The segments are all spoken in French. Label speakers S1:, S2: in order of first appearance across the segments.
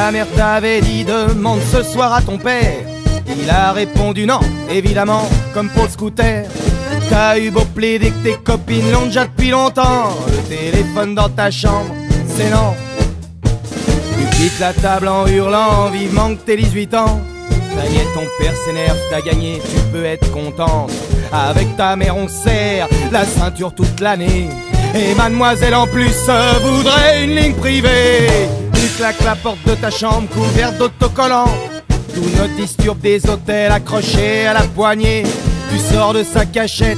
S1: Ta mère t'avait dit demande ce soir à ton père. Il a répondu non, évidemment, comme pour le scooter. T'as eu beau plaider que tes copines l'ont déjà depuis longtemps. Le téléphone dans ta chambre, c'est non. Tu quittes la table en hurlant vivement que t'es 18 ans. Ta nièce, ton père s'énerve, t'as gagné, tu peux être contente. Avec ta mère on serre la ceinture toute l'année. Et mademoiselle en plus voudrait une ligne privée. Tu claques la porte de ta chambre couverte d'autocollants. Tout notre disturbe des hôtels accrochés à la poignée. Tu sors de sa cachette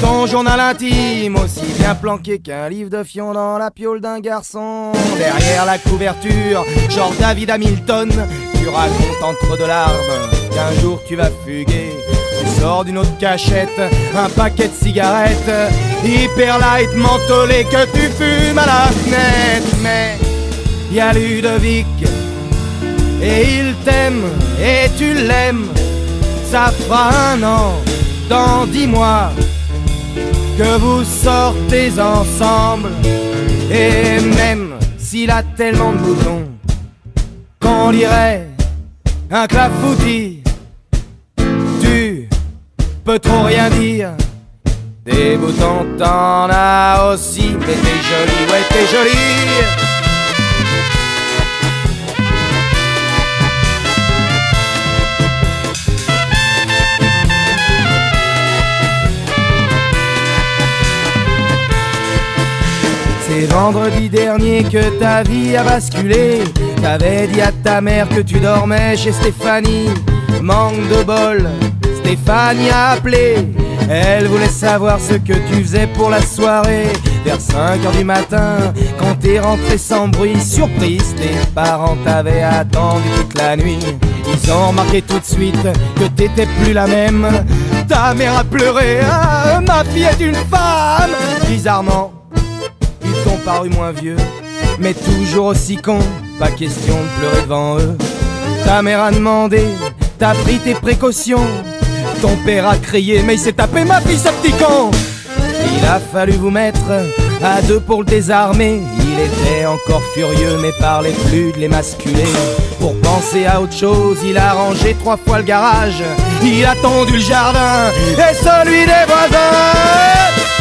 S1: ton journal intime, aussi bien planqué qu'un livre de fion dans la piole d'un garçon. Derrière la couverture, genre David Hamilton, tu racontes entre deux larmes qu'un jour tu vas fuguer. Tu sors d'une autre cachette un paquet de cigarettes hyper light mentholé que tu fumes à la fenêtre. Mais y a Ludovic et il t'aime et tu l'aimes. Ça fera 1 an dans 10 mois que vous sortez ensemble. Et même s'il a tellement de boutons qu'on dirait un clafoutis, tu peux trop rien dire. Des boutons t'en as aussi, mais t'es jolie, ouais t'es jolie. C'est vendredi dernier que ta vie a basculé. T'avais dit à ta mère que tu dormais chez Stéphanie. Manque de bol, Stéphanie a appelé. Elle voulait savoir ce que tu faisais pour la soirée. Vers 5h du matin, quand t'es rentré sans bruit, surprise, tes parents t'avaient attendu toute la nuit. Ils ont remarqué tout de suite que t'étais plus la même. Ta mère a pleuré, ah, ma fille est une femme. Bizarrement, ils t'ont paru moins vieux, mais toujours aussi con. Pas question de pleurer devant eux. Ta mère a demandé, t'as pris tes précautions. Ton père a crié, mais il s'est tapé ma fille, ce petit con. Il a fallu vous mettre à deux pour le désarmer. Il était encore furieux, mais parlait plus de l'émasculer. Pour penser à autre chose, il a rangé 3 fois le garage. Il a tendu le jardin et celui des voisins.